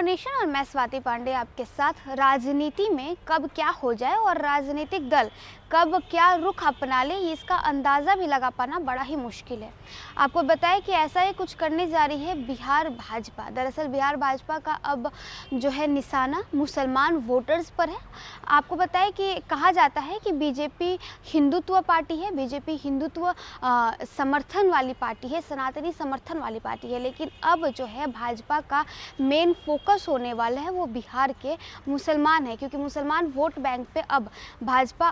For nation और मैं स्वाति पांडे आपके साथ। राजनीति में कब क्या हो जाए और राजनीतिक दल कब क्या रुख अपना ले, इसका अंदाज़ा भी लगा पाना बड़ा ही मुश्किल है। आपको बताएं कि ऐसा ही कुछ करने जा रही है बिहार भाजपा। दरअसल बिहार भाजपा का अब जो है निशाना मुसलमान वोटर्स पर है। आपको बताएं कि कहा जाता है कि बीजेपी हिंदुत्व पार्टी है, बीजेपी हिंदुत्व समर्थन वाली पार्टी है, सनातनी समर्थन वाली पार्टी है, लेकिन अब जो है भाजपा का मेन फोकस होने वाला है वो बिहार के मुसलमान है, क्योंकि मुसलमान वोट बैंक पे अब भाजपा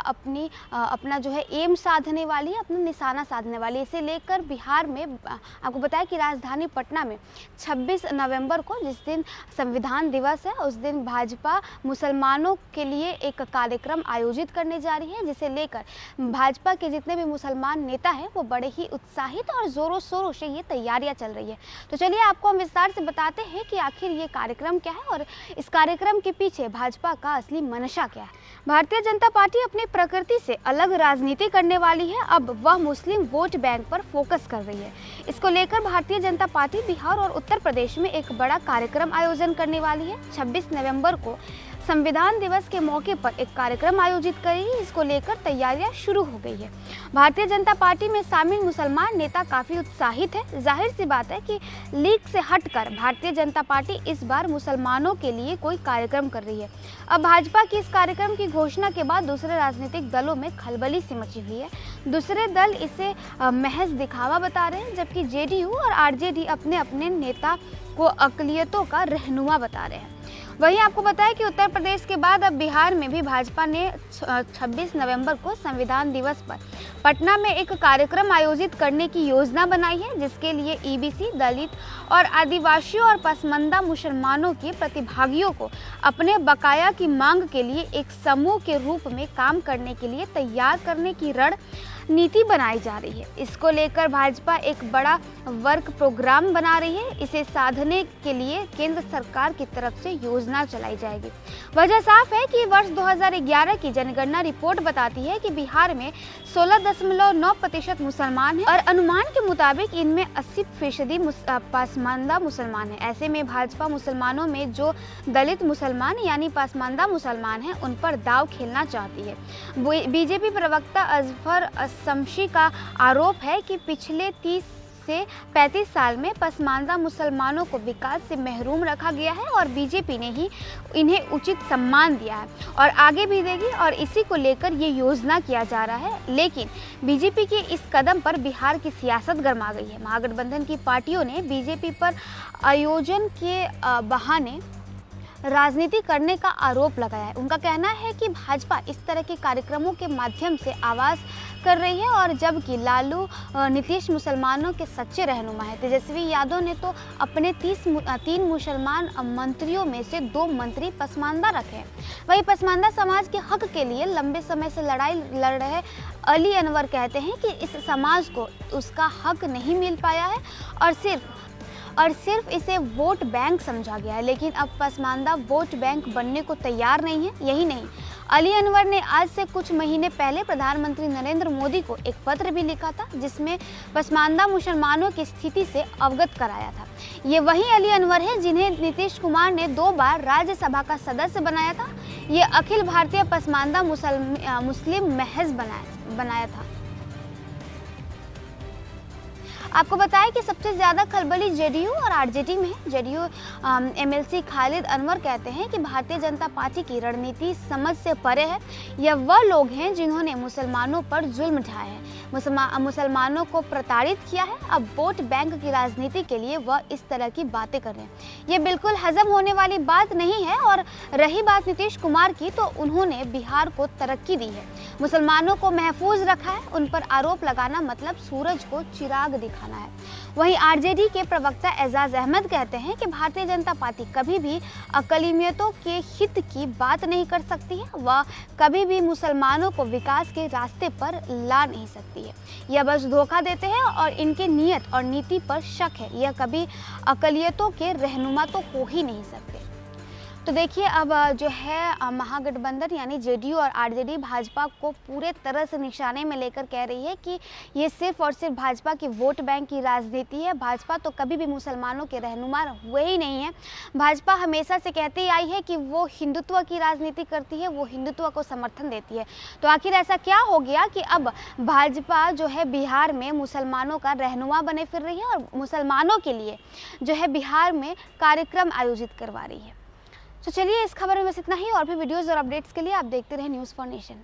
अपना जो है एम साधने वाली है, अपना निशाना साधने वाली है। इसे लेकर बिहार में आपको बताया कि राजधानी पटना में 26 नवंबर को, जिस दिन संविधान दिवस है, उस दिन भाजपा मुसलमानों के लिए एक कार्यक्रम आयोजित करने जा रही है, जिसे लेकर भाजपा के जितने भी मुसलमान नेता हैं वो बड़े ही उत्साहित और ज़ोरों शोरों से ये तैयारियां चल रही है। तो चलिए आपको हम विस्तार से बताते हैं कि आखिर ये कार्यक्रम क्या है और इस कार्यक्रम के पीछे भाजपा का असली मंशा क्या है। भारतीय जनता पार्टी अपनी प्रकृति से अलग राजनीति करने वाली है। अब वह मुस्लिम वोट बैंक पर फोकस कर रही है। इसको लेकर भारतीय जनता पार्टी बिहार और उत्तर प्रदेश में एक बड़ा कार्यक्रम आयोजन करने वाली है। 26 नवंबर को संविधान दिवस के मौके पर एक कार्यक्रम आयोजित करेगी। इसको लेकर तैयारियां शुरू हो गई है। भारतीय जनता पार्टी में शामिल मुसलमान नेता काफ़ी उत्साहित है। जाहिर सी बात है कि लीग से हटकर भारतीय जनता पार्टी इस बार मुसलमानों के लिए कोई कार्यक्रम कर रही है। अब भाजपा की इस कार्यक्रम की घोषणा के बाद दूसरे राजनीतिक दलों में खलबली सी मची हुई है। दूसरे दल इसे महज दिखावा बता रहे हैं, जबकि जेडीयू और आरजेडी अपने अपने नेता को अक़लियतों का रहनुमा बता रहे हैं। वहीं आपको बताया कि उत्तर प्रदेश के बाद अब बिहार में भी भाजपा ने 26 नवंबर को संविधान दिवस पर पटना में एक कार्यक्रम आयोजित करने की योजना बनाई है, जिसके लिए ईबीसी, दलित और आदिवासियों और पसमानदा मुसलमानों के प्रतिभागियों को अपने बकाया की मांग के लिए एक समूह के रूप में काम करने के लिए तैयार करने की रणनीति बनाई जा रही है। इसको लेकर भाजपा एक बड़ा वर्क प्रोग्राम बना रही है। इसे साधने के लिए केंद्र सरकार की तरफ से योजना चलाई जाएगी। वजह साफ है कि वर्ष 2011 की जनगणना रिपोर्ट बताती है कि बिहार में 16.9% मुसलमान हैं और अनुमान के मुताबिक इनमें 80% पसमानदा मुसलमान हैं। ऐसे में भाजपा मुसलमानों में जो दलित मुसलमान यानी पसमानदा मुसलमान हैं उन पर दांव खेलना चाहती है। बीजेपी प्रवक्ता अजफर शमशी का आरोप है कि पिछले 30 से 35 साल में पसमानदा मुसलमानों को विकास से महरूम रखा गया है और बीजेपी ने ही इन्हें उचित सम्मान दिया है और आगे भी देगी, और इसी को लेकर ये योजना किया जा रहा है। लेकिन बीजेपी के इस कदम पर बिहार की सियासत गर्मा गई है। महागठबंधन की पार्टियों ने बीजेपी पर आयोजन के बहाने राजनीति करने का आरोप लगाया है। उनका कहना है कि भाजपा इस तरह के कार्यक्रमों के माध्यम से आवाज़ कर रही है, और जबकि लालू नीतीश मुसलमानों के सच्चे रहनुमा है। तेजस्वी यादव ने तो अपने 3 मुसलमान मंत्रियों में से 2 मंत्री पसमानदा रखे हैं। वहीं पसमानदा समाज के हक के लिए लंबे समय से लड़ाई लड़ रहे अली अनवर कहते हैं कि इस समाज को उसका हक नहीं मिल पाया है और सिर्फ इसे वोट बैंक समझा गया है। लेकिन अब पसमानदा वोट बैंक बनने को तैयार नहीं है। यही नहीं, अली अनवर ने आज से कुछ महीने पहले प्रधानमंत्री नरेंद्र मोदी को एक पत्र भी लिखा था, जिसमें पसमानदा मुसलमानों की स्थिति से अवगत कराया था। ये वही अली अनवर है जिन्हें नीतीश कुमार ने 2 बार राज्यसभा का सदस्य बनाया था। ये अखिल भारतीय पसमानदा मुस्लिम महज बनाया था। आपको बताया कि सबसे ज़्यादा खलबली जेडीयू और आरजेडी में है। जेडीयू एमएलसी खालिद अनवर कहते हैं कि भारतीय जनता पार्टी की रणनीति समझ से परे है। यह वह लोग हैं जिन्होंने मुसलमानों पर जुल्म ढाए हैं, मुसलमानों को प्रताड़ित किया है। अब वोट बैंक की राजनीति के लिए वह इस तरह की बातें कर रहे हैं। ये बिल्कुल हजम होने वाली बात नहीं है। और रही बात नीतीश कुमार की, तो उन्होंने बिहार को तरक्की दी है, मुसलमानों को महफूज रखा है। उन पर आरोप लगाना मतलब सूरज को चिराग दिखाना है। वहीं आरजेडी के प्रवक्ता एजाज अहमद कहते हैं कि भारतीय जनता पार्टी कभी भी अक़लियतों के हित की बात नहीं कर सकती है। वह कभी भी मुसलमानों को विकास के रास्ते पर ला नहीं सकती है। यह बस धोखा देते हैं और इनके नियत और नीति पर शक है। यह कभी अक़लियतों के रहनुमा तो हो ही नहीं सकते। तो देखिए अब जो है महागठबंधन यानी जेडीयू और आरजेडी भाजपा को पूरे तरह से निशाने में लेकर कह रही है कि ये सिर्फ और सिर्फ भाजपा की वोट बैंक की राजनीति है। भाजपा तो कभी भी मुसलमानों के रहनुमा हुए ही नहीं है। भाजपा हमेशा से कहती आई है कि वो हिंदुत्व की राजनीति करती है, वो हिंदुत्व को समर्थन देती है। तो आखिर ऐसा क्या हो गया कि अब भाजपा जो है बिहार में मुसलमानों का रहनुमा बने फिर रही है और मुसलमानों के लिए जो है बिहार में कार्यक्रम आयोजित करवा रही है। तो चलिए इस खबर में बस इतना ही। और भी वीडियोस और अपडेट्स के लिए आप देखते रहें न्यूज़ फॉर नेशन।